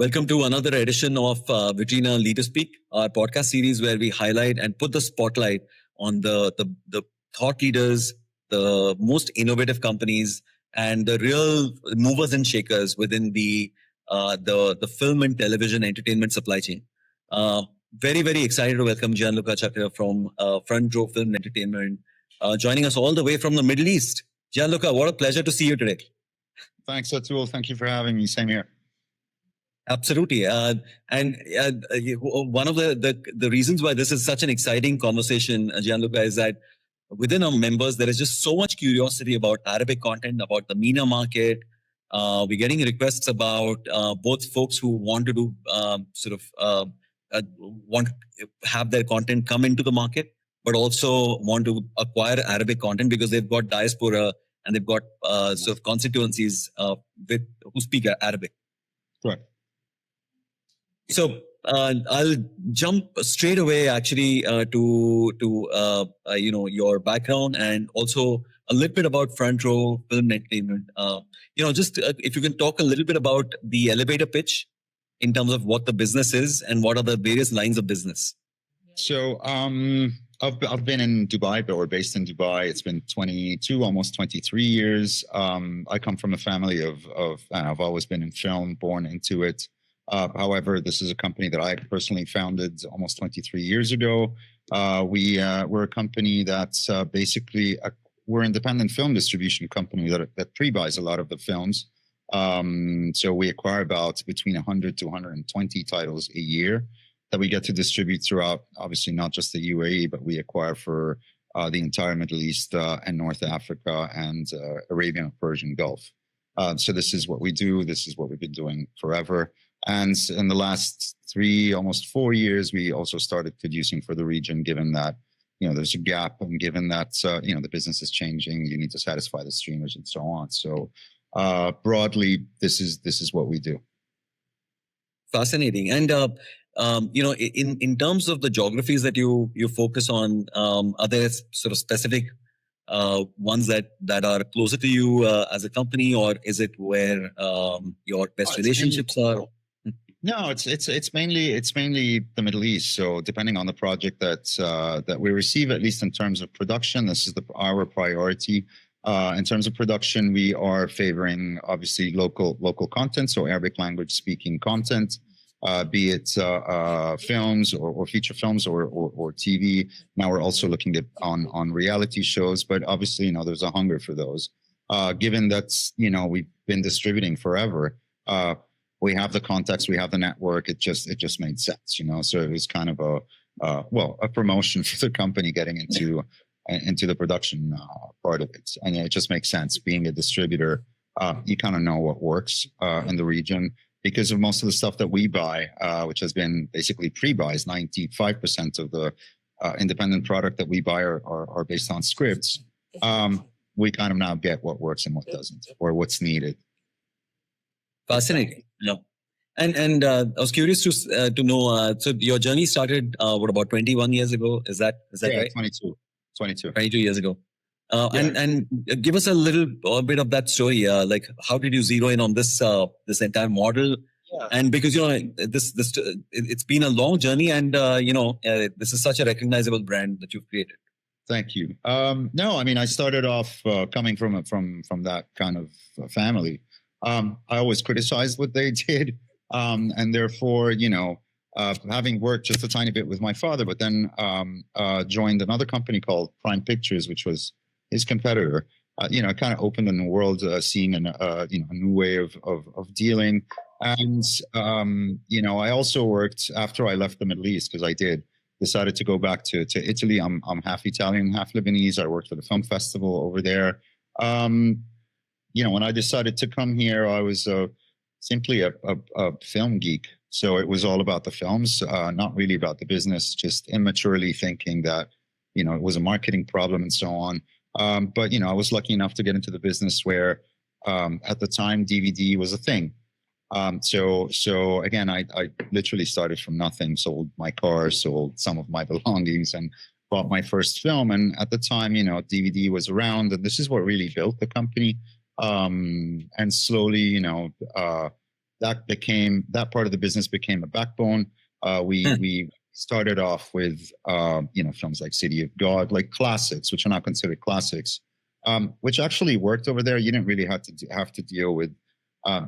Welcome to another edition of Vitrina LeaderSpeak, our podcast series where we highlight and put the spotlight on the thought leaders, the most innovative companies, and the real movers and shakers within the film and television entertainment supply chain. Uh, very excited to welcome Gianluca Chakra from Front Row Film Entertainment, joining us all the way from the Middle East. Gianluca, what a pleasure to see you today. Thanks, Atul. Thank you for having me. Same here. Absolutely. One of the reasons why this is such an exciting conversation, Gianluca, is that within our members, there is just so much curiosity about Arabic content, about the MENA market. We're getting requests about both folks who want to do want to have their content come into the market, but also want to acquire Arabic content because they've got diaspora and they've got sort of constituencies who speak Arabic. Correct. So I'll jump straight away, actually, to your background and also a little bit about Front Row Film Entertainment. If you can talk a little bit about the elevator pitch in terms of what the business is and what are the various lines of business. So I've been in Dubai, but we're based in Dubai. It's been 22, almost 23 years. I come from a family of I've always been in film, born into it. However, this is a company that I personally founded almost 23 years ago. We're a company that's basically we're an independent film distribution company that pre-buys a lot of the films. So we acquire about between 100 to 120 titles a year that we get to distribute throughout, obviously not just the UAE, but we acquire for the entire Middle East and North Africa and Arabian and Persian Gulf. So this is what we do. This is what we've been doing forever. And in the last almost 4 years, we also started producing for the region, given that, there's a gap and given that, the business is changing, you need to satisfy the streamers and so on. So broadly, this is what we do. Fascinating. And, in terms of the geographies that you focus on, are there sort of specific ones that are closer to you as a company, or is it where your best relationships are? No, it's mainly the Middle East. So depending on the project that we receive, at least in terms of production, this is our priority. In terms of production, we are favoring obviously local content, so Arabic language speaking content, be it films or feature films or TV. Now we're also looking at on reality shows, but obviously there's a hunger for those. Given that we've been distributing forever. We have the context, we have the network. It just made sense, So it was kind of a promotion for the company getting into the production part of it, and it just makes sense. Being a distributor, you kind of know what works in the region because of most of the stuff that we buy, which has been basically pre-buys. 95% of the independent product that we buy are based on scripts. We kind of now get what works and what doesn't, or what's needed. Fascinating. Yeah. And I was curious to know, so your journey started, about 21 years ago? Is that right? 22 years ago. And give us a little bit of that story. Like, how did you zero in on this entire model? Yeah. And because, it's been a long journey and, this is such a recognizable brand that you've created. Thank you. No, I mean, I started off coming from that kind of family. I always criticized what they did. And therefore, having worked just a tiny bit with my father, but then joined another company called Prime Pictures, which was his competitor, it kind of opened in the world, seeing a new way of dealing. And, I also worked after I left the Middle East, because I decided to go back to Italy. I'm half Italian, half Lebanese. I worked for the film festival over there. When I decided to come here, I was simply a film geek. So it was all about the films, not really about the business, just immaturely thinking that, it was a marketing problem and so on. But, I was lucky enough to get into the business where at the time DVD was a thing. So again, I literally started from nothing, sold my car, sold some of my belongings and bought my first film. And at the time, DVD was around, and this is what really built the company. And slowly, that part of the business became a backbone. We started off with films like City of God, like classics, which are not considered classics, which actually worked over there. You didn't really have to deal with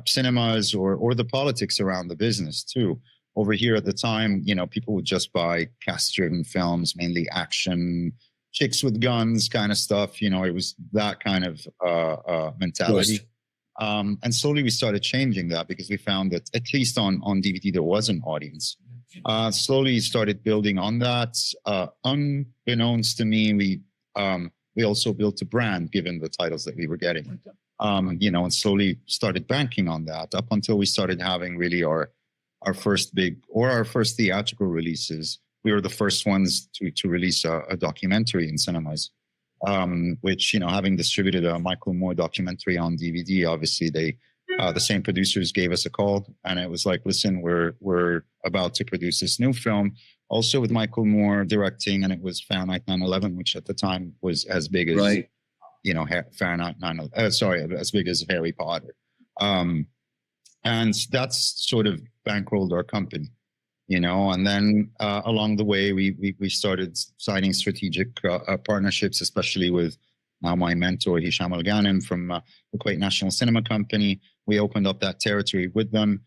cinemas or the politics around the business too. Over here at the time, people would just buy cast-driven films, mainly action, chicks with guns kind of stuff. It was that kind of mentality. And slowly we started changing that because we found that at least on DVD, there was an audience. Slowly started building on that. Unbeknownst to me, we also built a brand given the titles that we were getting, and slowly started banking on that up until we started having really our first theatrical releases. We were the first ones to release a documentary in cinemas, which, having distributed a Michael Moore documentary on DVD, obviously the same producers gave us a call, and it was like, listen, we're about to produce this new film, also with Michael Moore directing, and it was Fahrenheit 9/11, which at the time was as big as, right. Fahrenheit 9/11, as big as Harry Potter. And that's sort of bankrolled our company, and then along the way, we started signing strategic partnerships, especially with now my mentor, Hisham Al-Ghanem from the Kuwait National Cinema Company. We opened up that territory with them,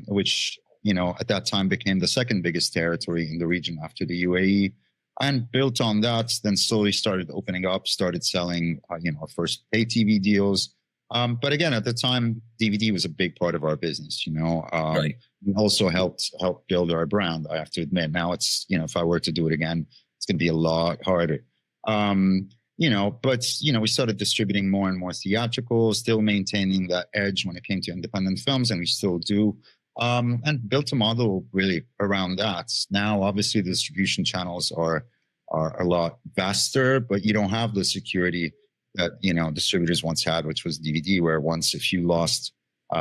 which, at that time became the second biggest territory in the region after the UAE. And built on that, then slowly started opening up, started selling, our first pay TV deals. But again, at the time, DVD was a big part of our business, Right. We also helped build our brand, I have to admit. Now it's, if I were to do it again, it's going to be a lot harder. But we started distributing more and more theatrical, still maintaining that edge when it came to independent films, and we still do. And built a model really around that. Now, obviously, the distribution channels are a lot vaster, but you don't have the security that distributors once had, which was DVD, where once if you lost,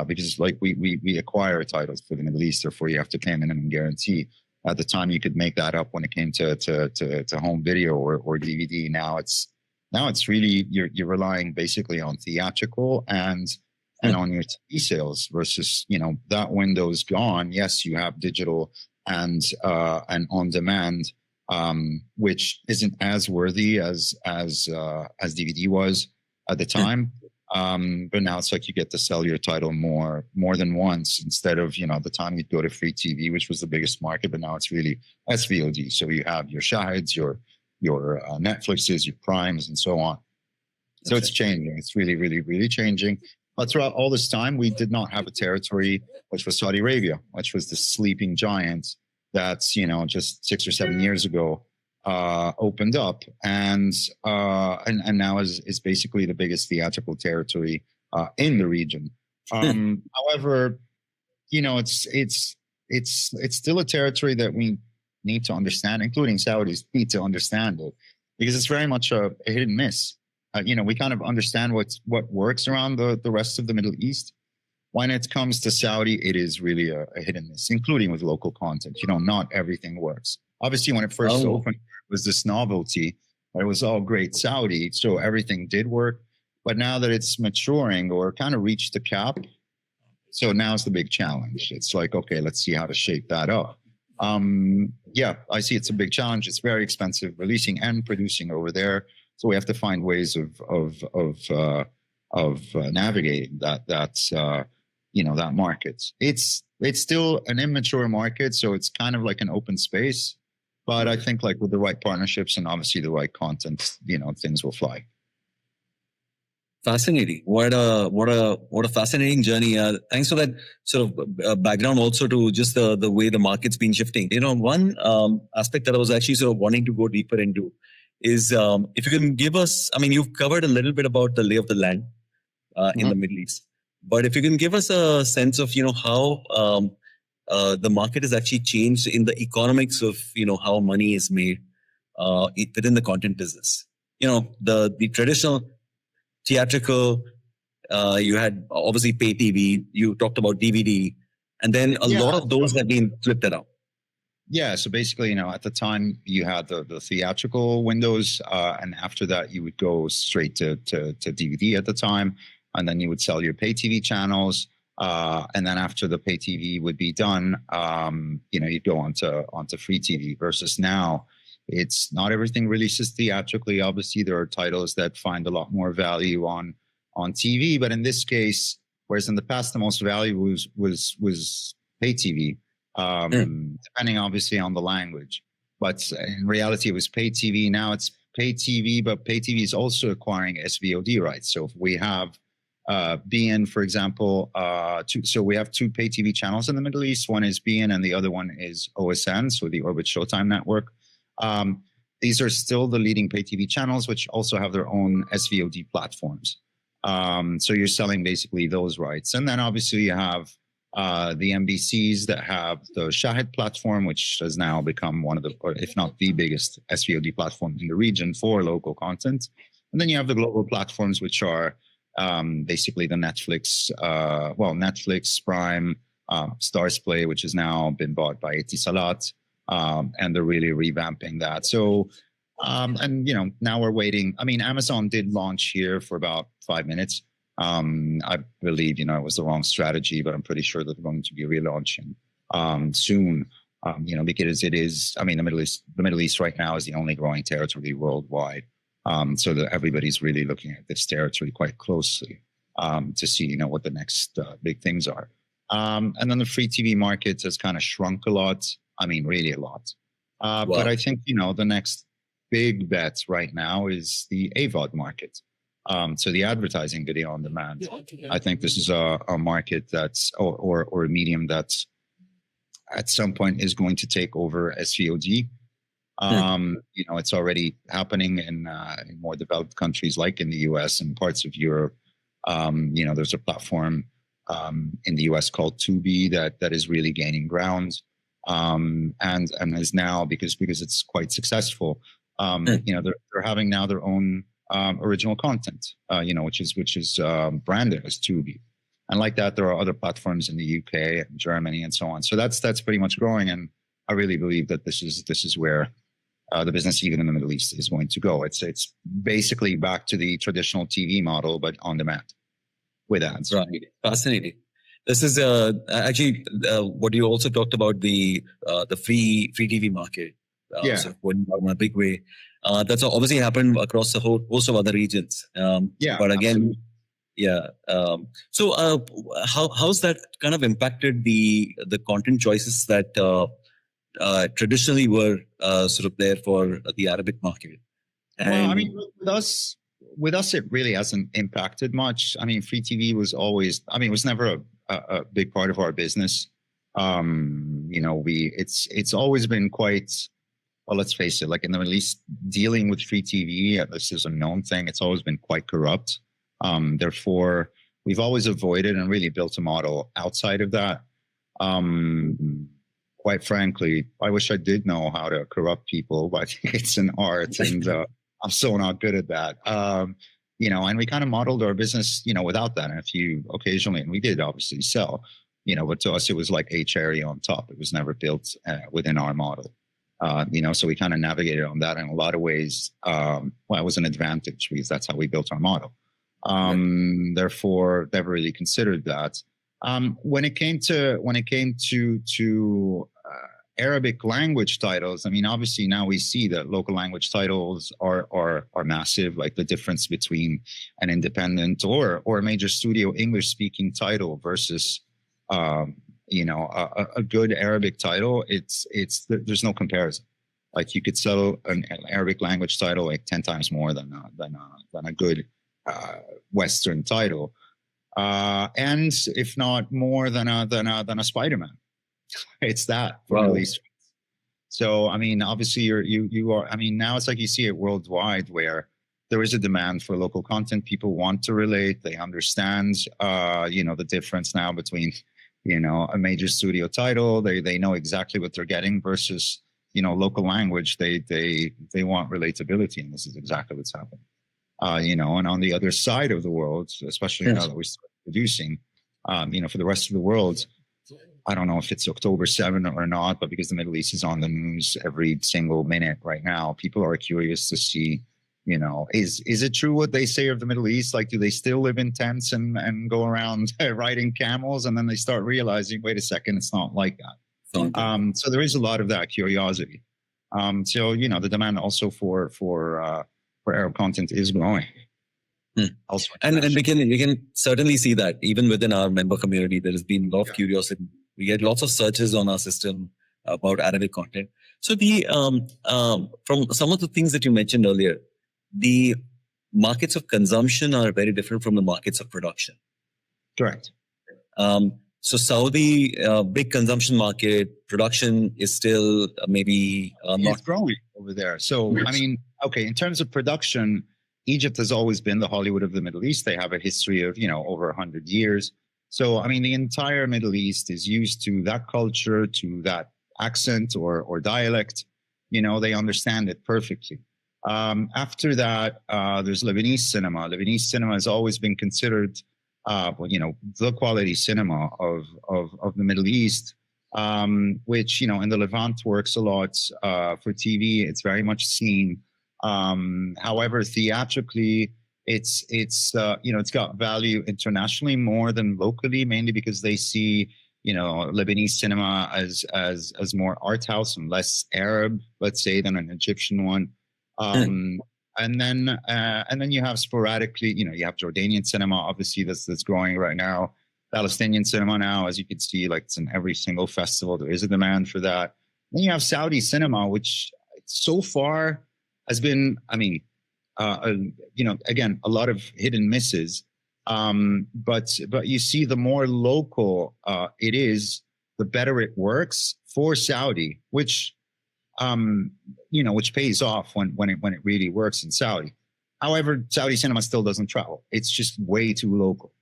because like we acquire titles for the Middle East, therefore you have to pay a minimum guarantee. At the time, you could make that up when it came to home video or DVD. Now it's really you're relying basically on theatrical and on your TV sales versus that window's gone. Yes, you have digital and on demand, which isn't as worthy as DVD was at the time. But now it's like you get to sell your title more than once instead of, at the time you'd go to free TV, which was the biggest market, but now it's really SVOD. So you have your Shahids, your Netflixes, your Primes, and so on. So it's changing. It's really, really, really changing. But throughout all this time, we did not have a territory, which was Saudi Arabia, which was the sleeping giant that's, just 6 or 7 years ago, opened up and now is basically the biggest theatrical territory in the region. However, it's still a territory that we need to understand, including Saudis need to understand it, because it's very much a hit and miss. We kind of understand what works around the rest of the Middle East. When it comes to Saudi, it is really a hit and miss, including with local content. Not everything works. Obviously, when it first opened, it was this novelty, but it was all great Saudi, so everything did work. But now that it's maturing or kind of reached the cap, so now's the big challenge. It's like, okay, let's see how to shape that up. I see it's a big challenge. It's very expensive releasing and producing over there. So we have to find ways of navigating that market. It's still an immature market, so it's kind of like an open space. But I think like with the right partnerships and obviously the right content, things will fly. Fascinating. What a fascinating journey. Thanks for that sort of background also to just the way the market's been shifting. One aspect that I was actually sort of wanting to go deeper into is if you can give us, you've covered a little bit about the lay of the land in the Middle East, but if you can give us a sense of, how the market has actually changed in the economics of, how money is made within the content business. The traditional theatrical, you had obviously pay TV, you talked about DVD, and then a lot of those have been flipped around. Yeah, so basically, at the time you had the theatrical windows, and after that you would go straight to DVD at the time, and then you would sell your pay TV channels. And then after the pay TV would be done, you'd go onto free TV. Versus now, it's not everything releases theatrically. Obviously, there are titles that find a lot more value on TV. But in this case, whereas in the past the most value was pay TV, depending obviously on the language. But in reality, it was pay TV. Now it's pay TV, but pay TV is also acquiring SVOD rights. So if we have BN, for example, so we have two pay TV channels in the Middle East. One is BN and the other one is OSN, so the Orbit Showtime Network. These are still the leading pay TV channels, which also have their own SVOD platforms. So you're selling basically those rights. And then obviously you have the MBCs that have the Shahid platform, which has now become one of the, or if not the biggest SVOD platform in the region for local content. And then you have the global platforms, which are basically the Netflix, Netflix, Prime, Stars Play, which has now been bought by Etisalat, and they're really revamping that. So, now we're waiting. I mean, Amazon did launch here for about 5 minutes. I believe, it was the wrong strategy, but I'm pretty sure that they're going to be relaunching soon. Because it is, the Middle East right now is the only growing territory worldwide. So that everybody's really looking at this territory quite closely to see, what the next big things are. And then the free TV market has kind of shrunk a lot. Really a lot. Wow. But I think, the next big bet right now is the AVOD market. So the advertising video on demand. I think this is a market that's, or a medium that's at some point is going to take over SVOD. It's already happening in more developed countries like in the US and parts of Europe. There's a platform in the US called Tubi that is really gaining ground, and is now because it's quite successful. They're having now their own original content, which is branded as Tubi, and like that there are other platforms in the UK and Germany and so on. So that's pretty much growing, and I really believe that this is where the business, even in the Middle East, is going to go. It's basically back to the traditional TV model, but on demand with ads. Right. Fascinating. This is actually what you also talked about, the free TV market. So going in a big way. That's obviously happened across the whole host of other regions. But again, absolutely. So how's that kind of impacted the content choices that traditionally were sort of there for the Arabic market? And with us, it really hasn't impacted much. Free TV was always, it was never a big part of our business. It's always been quite, well, let's face it, like in the Middle East, dealing with free TV, this is a known thing. It's always been quite corrupt. Therefore, we've always avoided and really built a model outside of that. Quite frankly, I wish I did know how to corrupt people, but it's an art, and I'm so not good at that. And we kind of modeled our business, without that. And occasionally, and we did obviously sell, but to us, it was like a cherry on top. It was never built within our model. So we kind of navigated on that in a lot of ways. It was an advantage because that's how we built our model. Therefore, never really considered that. When it came to Arabic language titles, obviously now we see that local language titles are massive. Like the difference between an independent or a major studio English speaking title versus a good Arabic title, there's no comparison. Like you could sell an Arabic language title like 10 times more than a good Western title, and if not more than a Spider-Man. It's that for at least. So obviously you are. Now it's like you see it worldwide where there is a demand for local content. People want to relate. They understand the difference now between a major studio title. They know exactly what they're getting versus local language. They want relatability, and this is exactly what's happening. And on the other side of the world, especially now that we start producing, for the rest of the world, I don't know if it's October 7 or not, but because the Middle East is on the news every single minute right now, people are curious to see, Is it true what they say of the Middle East? Like, do they still live in tents and go around riding camels? And then they start realizing, wait a second, it's not like that. So there is a lot of that curiosity. So the demand also for Arab content is growing. Also, and we can certainly see that even within our member community, there has been a lot of curiosity. We get lots of searches on our system about Arabic content. So from some of the things that you mentioned earlier, the markets of consumption are very different from the markets of production. Correct. So Saudi, big consumption market, production is still maybe not growing over there. So, I mean, okay, in terms of production, Egypt has always been the Hollywood of the Middle East. They have a history of, over 100 years. So, I mean, the entire Middle East is used to that culture, to that accent or dialect. They understand it perfectly. After that, there's Lebanese cinema. Lebanese cinema has always been considered, the quality cinema of the Middle East, which, in the Levant works a lot for TV. It's very much seen. However, theatrically, it's got value internationally more than locally, mainly because they see, Lebanese cinema as more art house and less Arab, let's say, than an Egyptian one. And then you have sporadically, you have Jordanian cinema, obviously that's growing right now. Palestinian cinema now, as you can see, like it's in every single festival. There is a demand for that. Then you have Saudi cinema, which so far has been, again, a lot of hit and misses. But you see, the more local it is, the better it works for Saudi, which pays off when it really works in Saudi. However, Saudi cinema still doesn't travel. It's just way too local,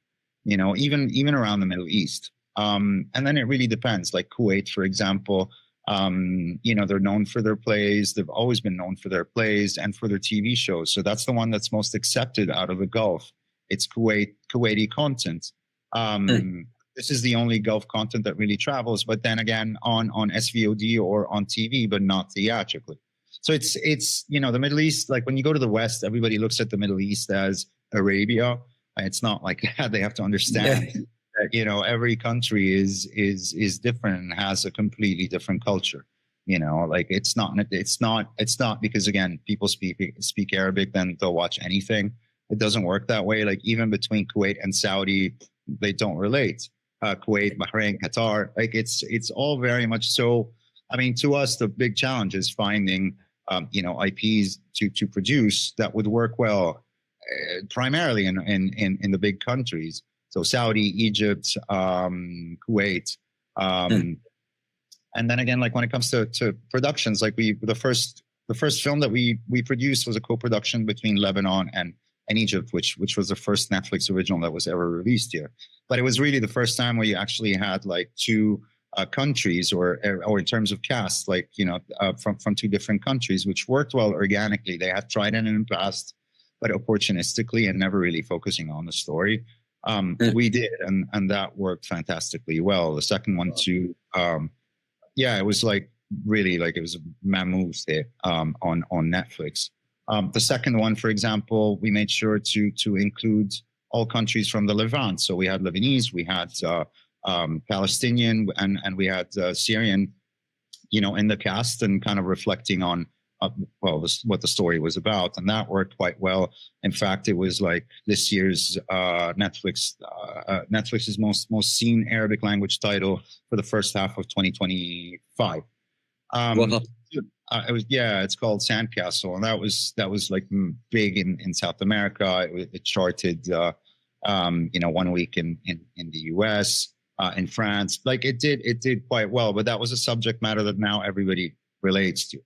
even around the Middle East. And then it really depends. Like Kuwait, for example, they're known for their plays. They've always been known for their plays and for their TV shows. So that's the one that's most accepted out of the Gulf. It's Kuwaiti content. This is the only Gulf content that really travels, but then again on SVOD or on TV, but not theatrically. So it's the Middle East. Like when you go to the West, everybody looks at the Middle East as Arabia. It's not like that. They have to understand that every country is different and has a completely different culture. Like it's not because again people speak Arabic, then they'll watch anything. It doesn't work that way. Like even between Kuwait and Saudi, they don't relate. Kuwait, Bahrain, Qatar, like it's all very much so. I mean, to us, the big challenge is finding, IPs to produce that would work well, primarily in the big countries. So Saudi, Egypt, Kuwait, and then again, like when it comes to productions, like the first film that we produced was a co-production between Lebanon and Egypt, which was the first Netflix original that was ever released here. But it was really the first time where you actually had like two countries, or in terms of cast, like from two different countries, which worked well organically. They had tried it in the past, but opportunistically and never really focusing on the story. We did, and that worked fantastically well. The second one too, it was like really like it was a mammoth hit on Netflix. The second one, for example, we made sure to include all countries from the Levant. So we had Lebanese, we had Palestinian, and we had Syrian, in the cast, and kind of reflecting on what the story was about, and that worked quite well. In fact, it was like this year's Netflix's most seen Arabic language title for the first half of 2025. It's called Sandcastle, and that was like big in South America. It charted, 1 week in the US, in France. Like it did quite well, but that was a subject matter that now everybody relates to.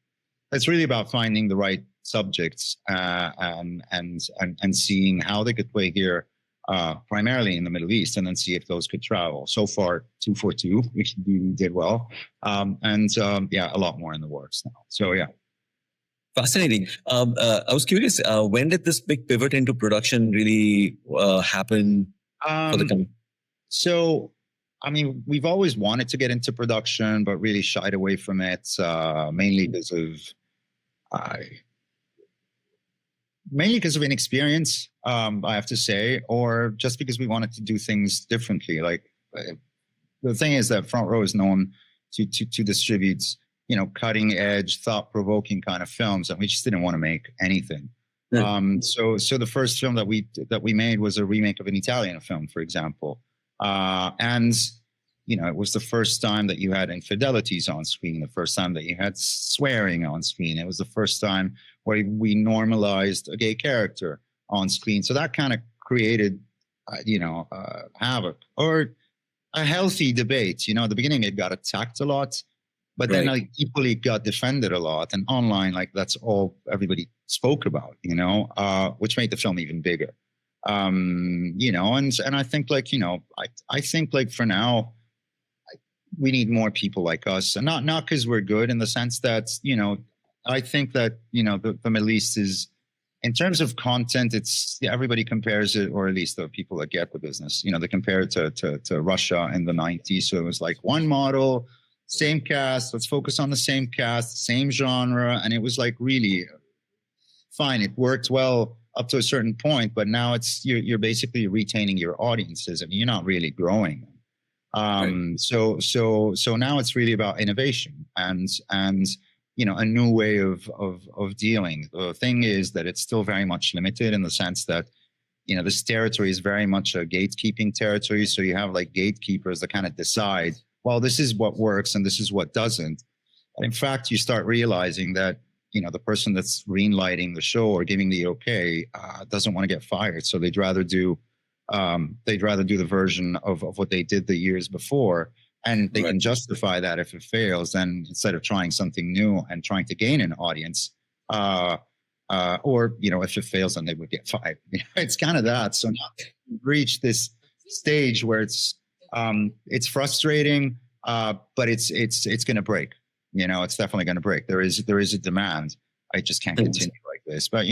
It's really about finding the right subjects and seeing how they could play here, primarily in the Middle East, and then see if those could travel. So far, 2 for 2, which we did well, a lot more in the works now. So yeah. Fascinating. I was curious, when did this big pivot into production really happen for the company? So, I mean, we've always wanted to get into production, but really shied away from it, mainly because of mainly because of inexperience, I have to say, or just because we wanted to do things differently. Like the thing is that Front Row is known to distribute, cutting edge, thought provoking kind of films, and we just didn't want to make anything. So the first film that we made was a remake of an Italian film, for example, and it was the first time that you had infidelities on screen, the first time that you had swearing on screen. It was the first time where we normalized a gay character on screen. So that kind of created, havoc or a healthy debate. At the beginning, it got attacked a lot, but then like equally got defended a lot. And online, like that's all everybody spoke about, which made the film even bigger. And I think like, I think like for now, we need more people like us, and not because we're good, in the sense that, I think that, the Middle East is, in terms of content, everybody compares it, or at least the people that get the business, they compare it to Russia in the 90s. So it was like one model, same cast, let's focus on the same cast, same genre. And it was like really fine. It worked well up to a certain point, but now you're basically retaining your audiences and you're not really growing them. So now it's really about innovation and a new way of dealing. The thing is that it's still very much limited in the sense that, this territory is very much a gatekeeping territory. So you have like gatekeepers that kind of decide, well, this is what works and this is what doesn't. And in fact, you start realizing that, the person that's greenlighting the show or giving the okay doesn't want to get fired. So they'd rather do the version of what they did the years before, and they can justify that if it fails, then instead of trying something new and trying to gain an audience, or if it fails, then they would get fired. It's kind of that. So now we've reached this stage where it's frustrating, but it's going to break. It's definitely going to break. There is a demand. I just can't continue like this. But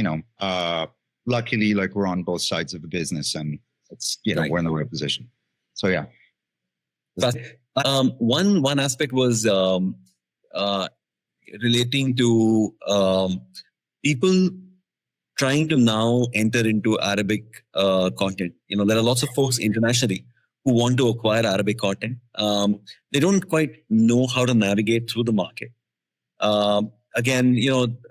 luckily, like we're on both sides of the business, and it's we're in the right position. So yeah. One aspect was relating to people trying to now enter into Arabic content. There are lots of folks internationally who want to acquire Arabic content. They don't quite know how to navigate through the market. Again,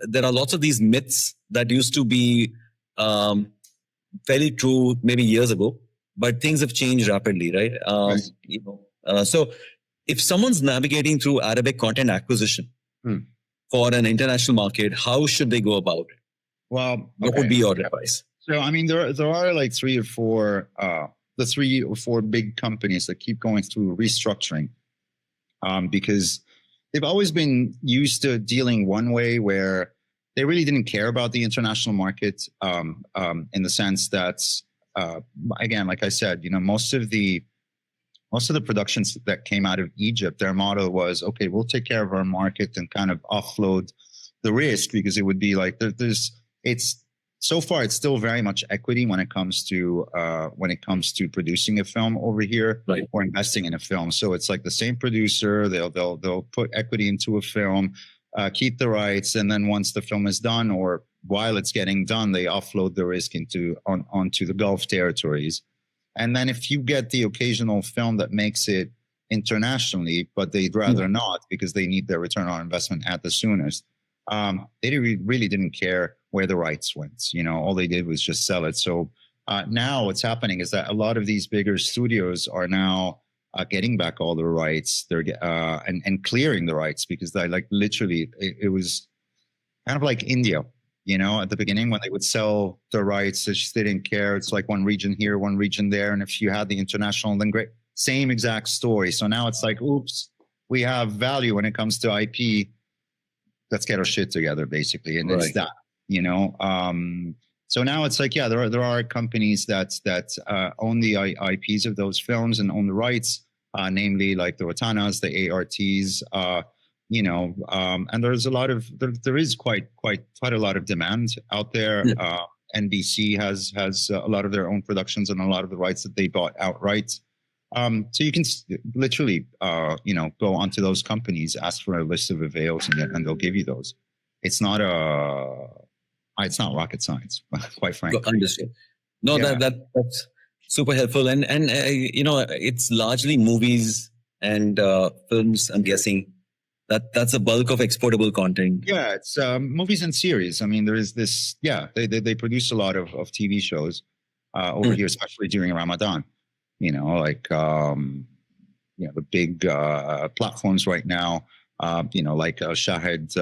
there are lots of these myths that used to be fairly true maybe years ago, but things have changed rapidly, right? So if someone's navigating through Arabic content acquisition for an international market, how should they go about it? Well, what would be your advice? So, I mean, there are like three or four big companies that keep going through restructuring because they've always been used to dealing one way, where they really didn't care about the international market in the sense that, again, like I said, most of the productions that came out of Egypt, their model was, okay, we'll take care of our market and kind of offload the risk, because it would be like so far it's still very much equity when it comes to producing a film over here, right, or investing in a film. So it's like the same producer, they'll put equity into a film, keep the rights, and then once the film is done, or while it's getting done, they offload the risk onto the Gulf territories. And then if you get the occasional film that makes it internationally, but they'd rather not because they need their return on investment at the soonest, they really didn't care where the rights went. All they did was just sell it. So now what's happening is that a lot of these bigger studios are now getting back all their rights. They're and clearing the rights, because they literally it was kind of like India. At the beginning when they would sell the rights, they just didn't care. It's like one region here, one region there. And if you had the international, then great, same exact story. So now it's like, oops, we have value when it comes to IP. Let's get our shit together, basically. And it's that, so now it's like, yeah, there are companies that own the IPs of those films and own the rights, namely like the Rotanas, the ARTs, and there is quite a lot of demand out there. NBC has a lot of their own productions and a lot of the rights that they bought outright. So you can literally, go onto those companies, ask for a list of avails, and they'll give you those. It's not It's not rocket science, quite frankly. Understood. No, Yeah. that's super helpful. And it's largely movies and films, I'm guessing. That's a bulk of exportable content. Yeah, it's movies and series. I mean, there is this. Yeah, they produce a lot of TV shows over here, especially during Ramadan. Like the big platforms right now. Like Shahid.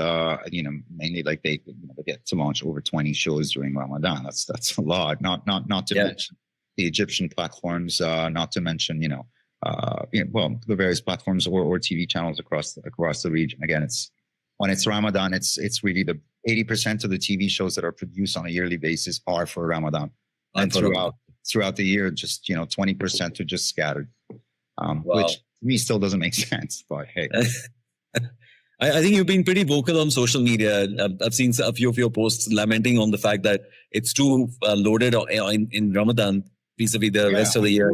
Mainly like they get to launch over 20 shows during Ramadan. That's a lot. Not to mention the Egyptian platforms. Not to mention the various platforms or TV channels across the region. Again, when it's Ramadan, it's really the 80% of the TV shows that are produced on a yearly basis are for Ramadan, and throughout the year, just 20% are just scattered, which to me still doesn't make sense. But hey. I think you've been pretty vocal on social media. I've seen a few of your posts lamenting on the fact that it's too loaded in Ramadan vis-a-vis the rest of the year.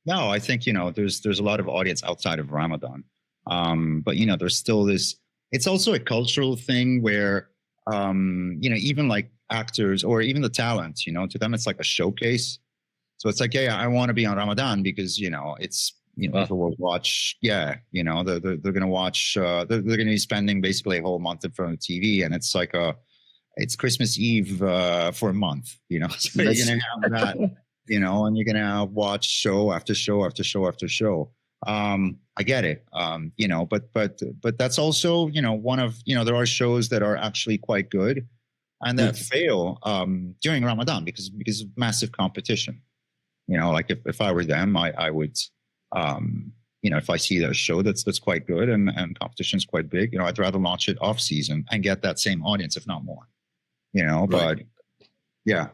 No, I think, there's a lot of audience outside of Ramadan. But, there's still this, it's also a cultural thing where, even like actors or even the talent, to them, it's like a showcase. So it's like, yeah, I want to be on Ramadan because, it's, people will watch. Yeah. They're going to watch, they're going to be spending basically a whole month in front of the TV. And it's like it's Christmas Eve for a month, so you're going to have that. And you're gonna watch show after show after show after show. I get it. But that's also, one of, there are shows that are actually quite good and that fail during Ramadan because of massive competition. Like if I were them, I would, if I see a show that's quite good and competition is quite big, I'd rather launch it off season and get that same audience, if not more. But yeah,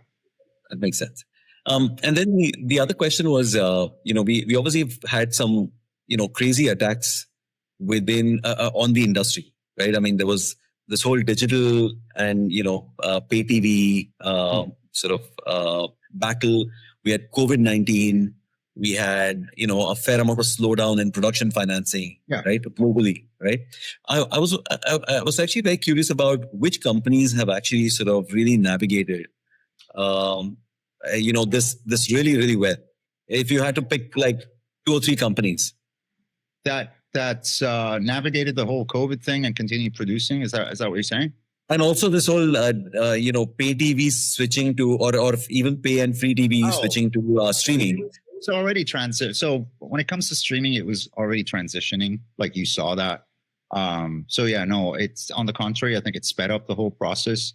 that makes sense. And then the other question was, we obviously have had some, crazy attacks within on the industry, right? I mean, there was this whole digital and pay TV sort of battle. We had COVID-19. We had a fair amount of slowdown in production financing, right, globally, right? I was actually very curious about which companies have actually sort of really navigated. This really, really well. If you had to pick like 2 or 3 companies that's navigated the whole COVID thing and continued producing, is that what you're saying? And also this whole pay TV switching to or even pay and free TV switching to streaming. It's already So when it comes to streaming, it was already transitioning. Like you saw that. It's on the contrary. I think it sped up the whole process.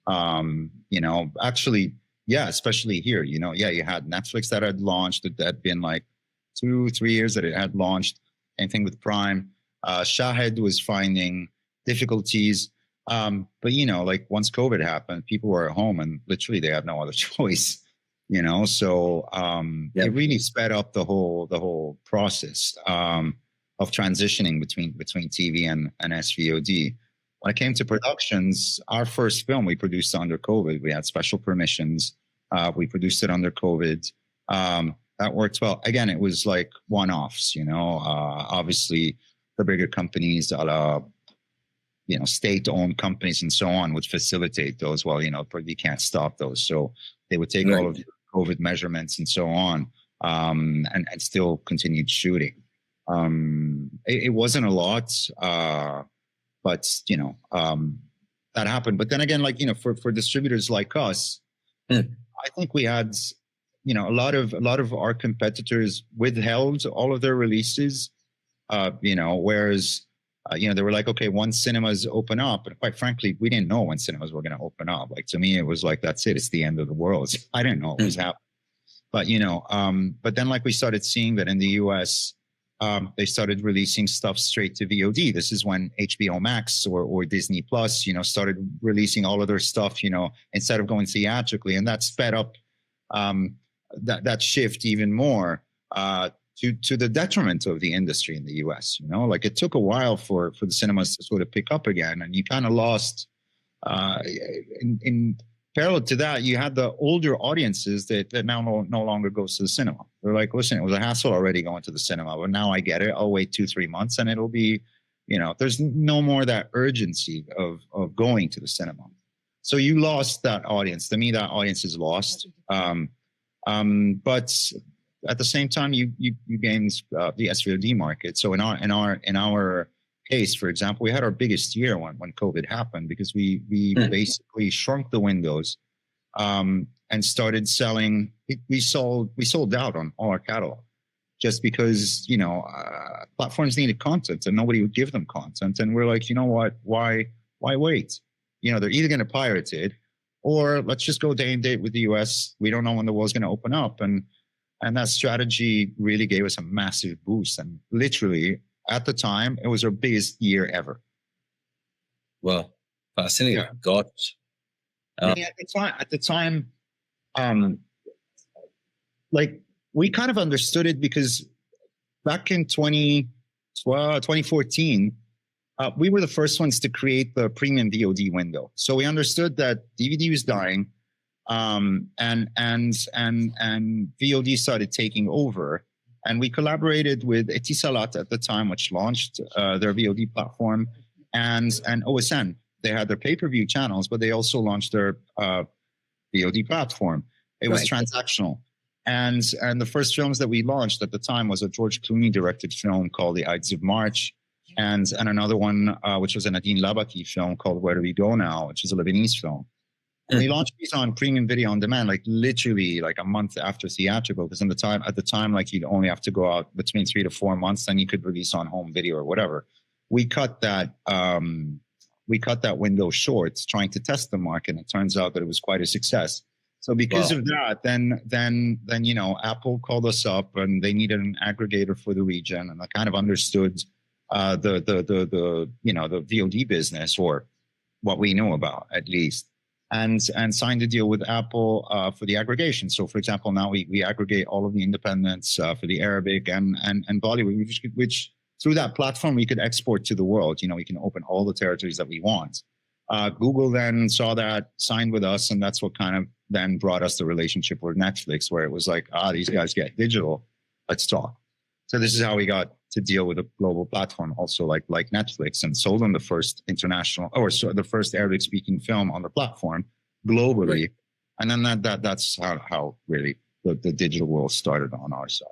Actually. Yeah, especially here, you had Netflix that had launched, that had been like 2-3 years that it had launched. Anything with Prime. Shahid was finding difficulties. But, like once COVID happened, people were at home and literally they had no other choice, So it really sped up the whole process of transitioning between TV and SVOD. When it came to productions, our first film we produced under COVID. We had special permissions. We produced it under COVID. That worked well. Again, it was like one-offs, obviously the bigger companies, state-owned companies and so on would facilitate those. Well, but you can't stop those. So they would take all of the COVID measurements and so on and still continued shooting. It wasn't a lot. But, that happened. But then again, like, for distributors like us, I think we had, a lot of our competitors withheld all of their releases, whereas, they were like, okay, once cinemas open up, and quite frankly, we didn't know when cinemas were going to open up. Like, to me, it was like, that's it. It's the end of the world. I didn't know what was happening. But, but then like we started seeing that in the US, they started releasing stuff straight to VOD. This is when HBO Max or Disney Plus, started releasing all of their stuff, instead of going theatrically, and that sped up that shift even more to the detriment of the industry in the US. Like it took a while for the cinemas to sort of pick up again, and you kind of lost in parallel to that, you had the older audiences that now no longer goes to the cinema. They're like, listen, it was a hassle already going to the cinema, but now I get it. I'll wait 2-3 months and it'll be, there's no more that urgency of going to the cinema. So you lost that audience. To me, that audience is lost. But at the same time, you gained the SVOD market. So in our case, for example, we had our biggest year when COVID happened, because we basically shrunk the windows and started selling. We sold out on all our catalog, just because platforms needed content and nobody would give them content. And we're like, you know what? Why wait? They're either going to pirate it, or let's just go day and date with the US. We don't know when the world's going to open up. And that strategy really gave us a massive boost. And literally at the time, it was our biggest year ever. Wow. Fascinating. Yeah. God. At the time, like, we kind of understood it, because back in 2014, we were the first ones to create the premium VOD window. So we understood that DVD was dying, and VOD started taking over. And we collaborated with Etisalat at the time, which launched their VOD platform, and OSN. They had their pay-per-view channels, but they also launched their VOD platform. It was transactional. And the first films that we launched at the time was a George Clooney directed film called The Ides of March, and another one which was a Nadine Labaki film called Where Do We Go Now, which is a Lebanese film. And we launched these on premium video on demand, like literally like a month after theatrical, because at the time, like, you'd only have to go out between 3 to 4 months, then you could release on home video or whatever. We cut that window short, trying to test the market, and it turns out that it was quite a success. So because of that, then Apple called us up, and they needed an aggregator for the region, and I kind of understood the VOD business, or what we know about at least, and signed a deal with Apple for the aggregation. So, for example, now we aggregate all of the independents for the Arabic and Bollywood, which through that platform we could export to the world. We can open all the territories that we want. Google then saw that, signed with us, and that's what kind of then brought us the relationship with Netflix, where it was like, these guys get digital, let's talk. So this is how we got to deal with a global platform, also like Netflix, and sold them the first the first Arabic speaking film on the platform globally. Right. And then that's how really the digital world started on our side.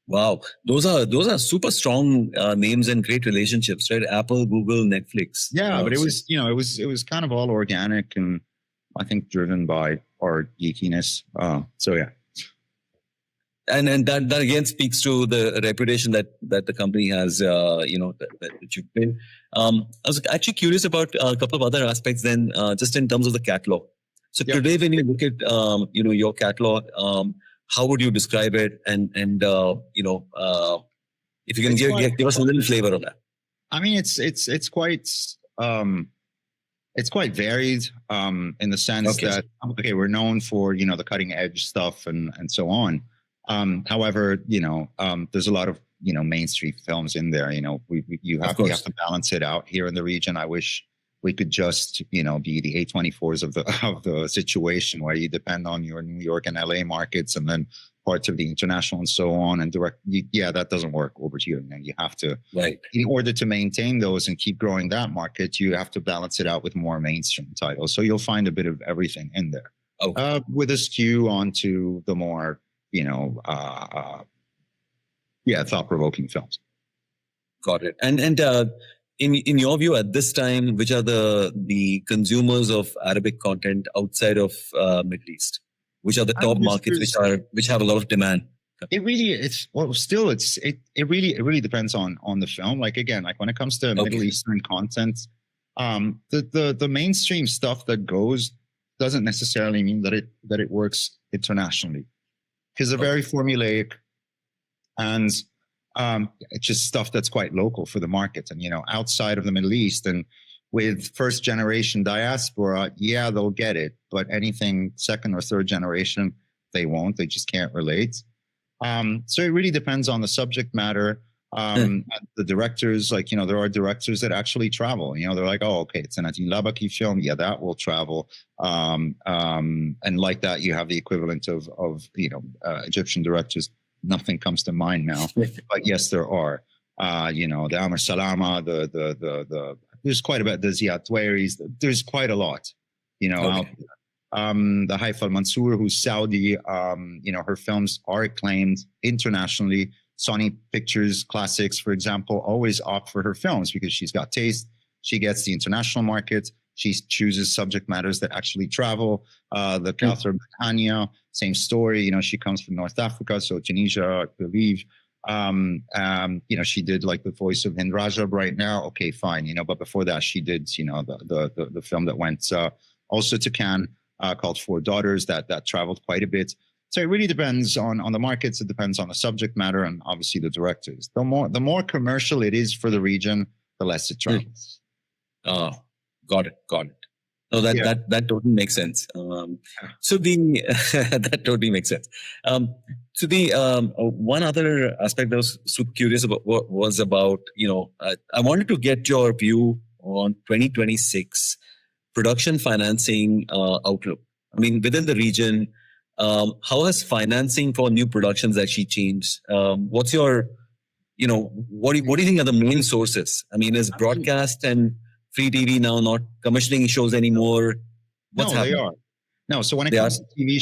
Wow, those are super strong names and great relationships, right? Apple, Google, Netflix. Yeah, but it was kind of all organic, and I think driven by our geekiness. So yeah. And that again speaks to the reputation that the company has, that you've been. I was actually curious about a couple of other aspects then, just in terms of the catalog. So today, when you look at, your catalog, how would you describe it? And if you can give us a little flavor on that. I mean, it's quite varied in the sense that we're known for the cutting edge stuff and so on. However, there's a lot of mainstream films in there. You have to balance it out here in the region. I wish we could just be the A24s of the situation, where you depend on your New York and LA markets, and then parts of the international and so on, and direct. That doesn't work over here. And you have to, in order to maintain those and keep growing that market, you have to balance it out with more mainstream titles. So you'll find a bit of everything in there, with a skew onto the more thought-provoking films. Got it. And in your view, at this time, which are the consumers of Arabic content outside of Middle East? Which are the top markets which have a lot of demand? It really depends on the film. Like when it comes to Middle Eastern content, the mainstream stuff that goes doesn't necessarily mean that it works internationally, because they're very formulaic, and it's just stuff that's quite local for the market. And outside of the Middle East, and with first generation diaspora, they'll get it, but anything second or third generation, they won't. They just can't relate. So it really depends on the subject matter. The directors, there are directors that actually travel. They're like, it's an Nadine Labaki film. Yeah, that will travel. And like that, you have the equivalent of Egyptian directors. Nothing comes to mind now, but yes, there are. The Amr Salama, the there's quite a bit. The Ziad Twairi's, there's quite a lot. out. Okay. The Haifa Mansour, who's Saudi, her films are acclaimed internationally. Sony Pictures Classics, for example, always opt for her films because she's got taste. She gets the international market. She chooses subject matters that actually travel. The Kauthar Hania, same story. She comes from North Africa, so Tunisia, I believe. She did like the voice of Hind Rajab right now. Okay, fine. But before that, she did, the film that went also to Cannes called Four Daughters that traveled quite a bit. So it really depends on the markets. It depends on the subject matter and obviously the directors. The more commercial it is for the region, the less it travels. Oh, got it. No, that totally makes sense. So the that totally makes sense. So the one other aspect I was super curious about was about I wanted to get your view on 2026 production financing outlook. I mean, within the region, how has financing for new productions actually changed? What's your, what do you think are the main sources? I mean, is broadcast and free TV now not commissioning shows anymore? What's happening? They are. No, so when it comes to TV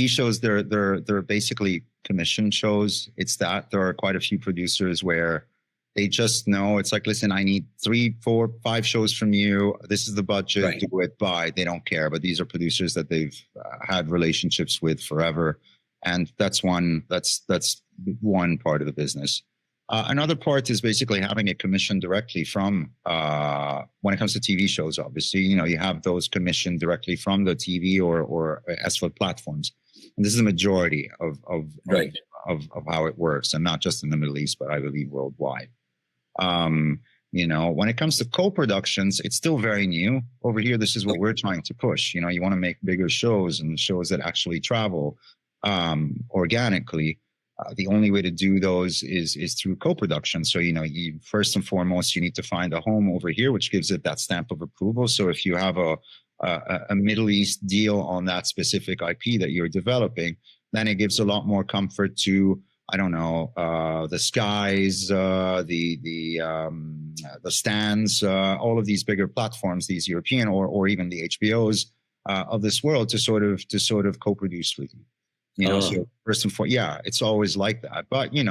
shows, they're basically commission shows. It's that there are quite a few producers where they just know it's like, listen, I need 3, 4, 5 shows from you. This is the budget. Right. Do it by. They don't care. But these are producers that they've had relationships with forever, and that's one part of the business. Another part is basically having a commission directly from. When it comes to TV shows, obviously, you have those commissioned directly from the TV or SVOD platforms, and this is the majority of how it works, and not just in the Middle East, but I believe worldwide. When it comes to co-productions, it's still very new over here. This is what we're trying to push. You want to make bigger shows and shows that actually travel organically. The only way to do those is through co-production. So, you first and foremost, you need to find a home over here, which gives it that stamp of approval. So if you have a Middle East deal on that specific IP that you're developing, then it gives a lot more comfort to, I don't know, the Skies, the Stands, all of these bigger platforms, these European or even the HBOs of this world to sort of co-produce with you. So first and foremost, it's always like that. But you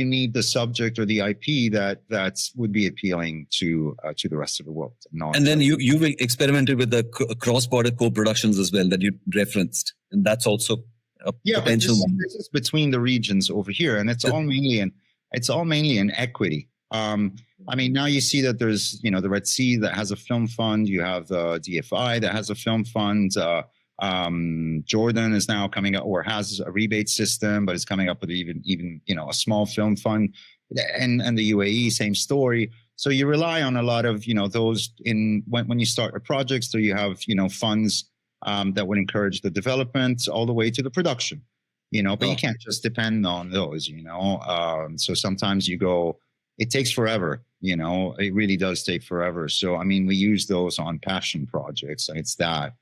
need the subject or the IP that would be appealing to the rest of the world. And then you've experimented with the cross-border co-productions as well that you referenced, and that's also a potential. This is between the regions over here, and it's all mainly in equity. I mean, now you see that there's the Red Sea that has a film fund. You have the DFI that has a film fund. Jordan is now coming up, or has a rebate system, but it's coming up with even a small film fund, and the UAE, same story. So you rely on a lot of those when you start a project. So you have funds that would encourage the development all the way to the production. But you can't just depend on those. So sometimes it takes forever. It really does take forever. So I mean, we use those on passion projects. It's that.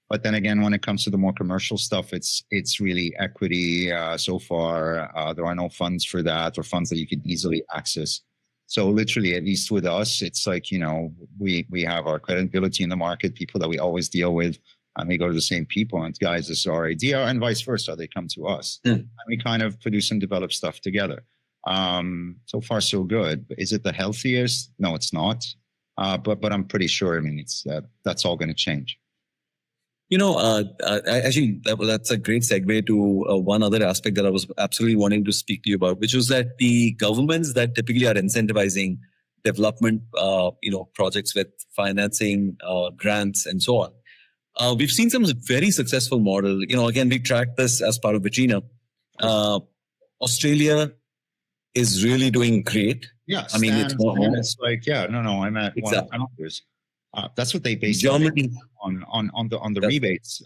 But then again, when it comes to the more commercial stuff, it's really equity. So far, there are no funds for that, or funds that you can easily access. So literally, at least with us, it's like, we have our credibility in the market, people that we always deal with, and we go to the same people, and guys, this is our idea, and vice versa. They come to us, and we kind of produce and develop stuff together. So far, so good. But is it the healthiest? No, it's not. But I'm pretty sure. I mean, that's all going to change. Actually, that's a great segue to one other aspect that I was absolutely wanting to speak to you about, which was that the governments that typically are incentivizing development, projects with financing, grants, and so on. We've seen some very successful model. Again, we tracked this as part of Vitrina. Australia is really doing great. Yeah, I mean, it's like I'm at one of the founders. That's what they base Germany on the rebates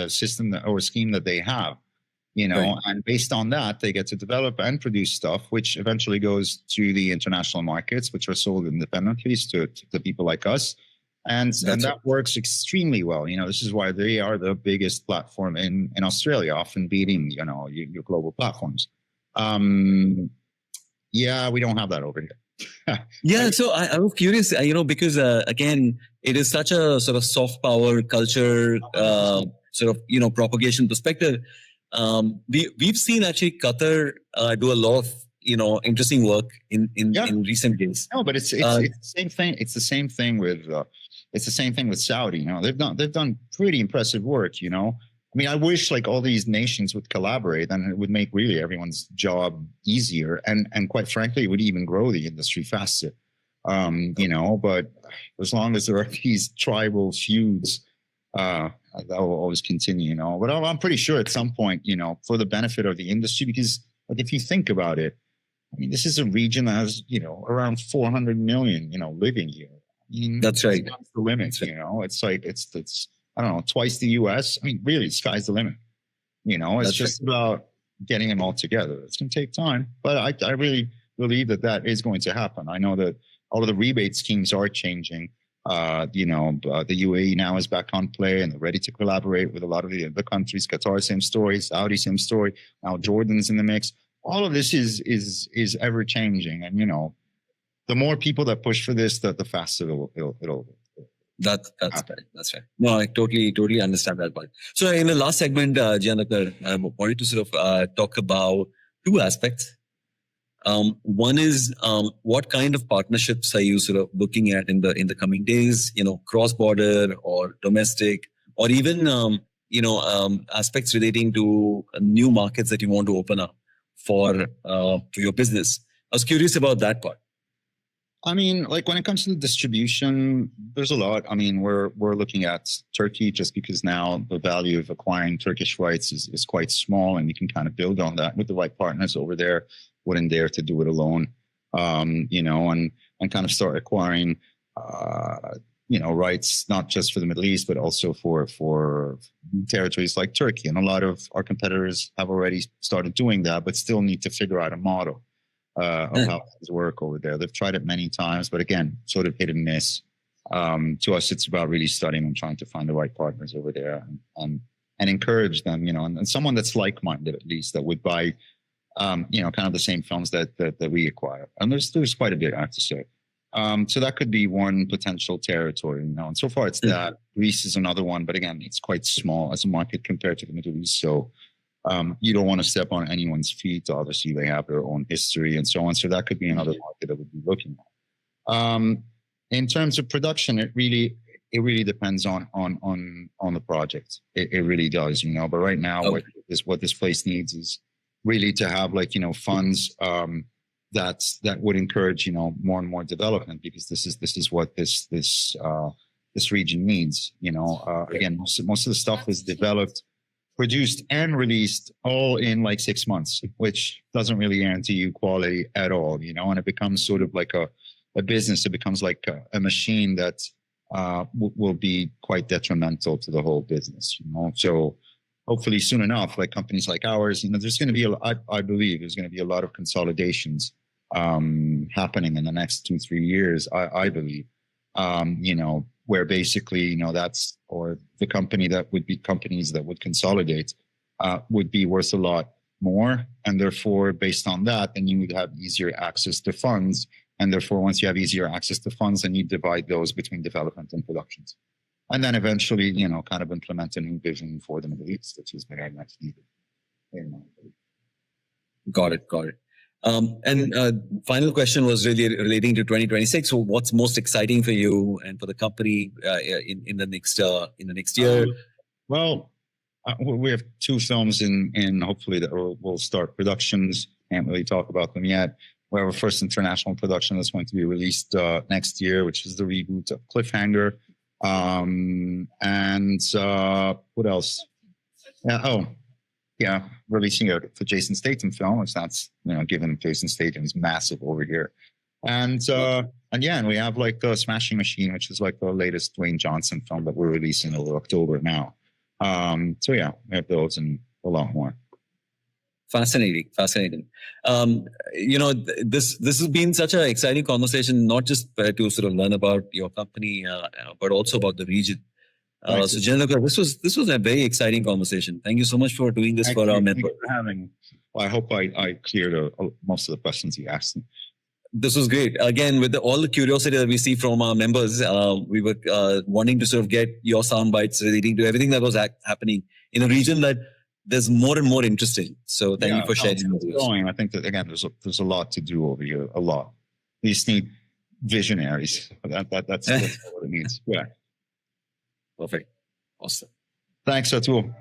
system or scheme that they have, right. And based on that, they get to develop and produce stuff, which eventually goes to the international markets, which are sold independently to people like us. And that works extremely well. This is why they are the biggest platform in Australia, often beating, your global platforms. We don't have that over here. Yeah, so I was curious, because again, it is such a sort of soft power culture, sort of propagation perspective. We've seen actually Qatar do a lot of interesting work Yeah. in recent days. No, but it's the same thing. It's the same thing with Saudi. They've done pretty impressive work. I mean, I wish like all these nations would collaborate, and it would make really everyone's job easier, and quite frankly, it would even grow the industry faster. But as long as there are these tribal feuds, that will always continue. But I'm pretty sure at some point, for the benefit of the industry, because like if you think about it, I mean, this is a region that has, around 400 million, living here. I mean, That's right. That's the limit, It's like, it's, I don't know, twice the US. I mean, really, sky's the limit. It's just about getting them all together. It's going to take time, but I really believe that is going to happen. I know that all of the rebate schemes are changing. The UAE now is back on play, and they're ready to collaborate with a lot of the other countries. Qatar, same story. Saudi, same story. Now Jordan's in the mix. All of this is ever changing, and the more people that push for this, the faster it'll. That's right. That's right. No, I totally understand that part. So in the last segment, Gianluca, I wanted to sort of talk about two aspects. One is what kind of partnerships are you sort of looking at in the coming days? Cross border or domestic, or even aspects relating to new markets that you want to open up for your business. I was curious about that part. I mean, like when it comes to the distribution, there's a lot. I mean, we're looking at Turkey just because now the value of acquiring Turkish rights is quite small, and you can kind of build on that with the right partners over there. Wouldn't dare to do it alone, and kind of start acquiring, rights, not just for the Middle East, but also for territories like Turkey. And a lot of our competitors have already started doing that, but still need to figure out a model of how things work over there. They've tried it many times, but again, sort of hit and miss. To us, it's about really studying and trying to find the right partners over there and encourage them, and someone that's like-minded, at least, that would buy, kind of the same films that we acquire. And there's quite a bit, I have to say. So that could be one potential territory, and so far it's that. Greece is another one, but again, it's quite small as a market compared to the Middle East. So you don't want to step on anyone's feet. Obviously, they have their own history and so on. So that could be another market that we'd be looking at. In terms of production, it really depends on the project. It really does, But right now, what this place needs is really to have funds that would encourage more and more development, because this is what this region needs. Again, most of the stuff is developed, produced, and released all in like 6 months, which doesn't really guarantee you quality at all. And it becomes sort of like a business. It becomes like a machine that will be quite detrimental to the whole business. So hopefully soon enough, like companies like ours, there's going to be I believe there's going to be a lot of consolidations happening in the next 2-3 years. I believe, where basically, that's, or the companies that would consolidate would be worth a lot more. And therefore, based on that, then you would have easier access to funds. And therefore, once you have easier access to funds, then you divide those between development and productions. And then eventually, kind of implement a new vision for the Middle East, which is very much needed. Got it. And final question was really relating to 2026. So, what's most exciting for you and for the company in the next year? Well, we have 2 films in hopefully that will start productions. Can't really talk about them yet. We have our first international production that's going to be released next year, which is the reboot of Cliffhanger. And what else? Releasing for Jason Statham film, which that's given Jason Statham is massive over here. And we have like the Smashing Machine, which is like the latest Dwayne Johnson film that we're releasing over October now. We have those and a lot more. Fascinating. This has been such an exciting conversation, not just to sort of learn about your company, but also about the region. So, Gianluca, this was a very exciting conversation. Thank you so much for doing this for our members. Thank you for having me. Well, I hope I cleared most of the questions you asked me. This was great. Again, with all the curiosity that we see from our members, we were wanting to sort of get your sound bites relating to everything that was happening in a region that there's more and more interest in. So thank you for sharing. It's going. I think that again, there's a lot to do over here. A lot. We just need visionaries. That's what it means. Yeah. Perfect. Awesome. Thanks, Atul.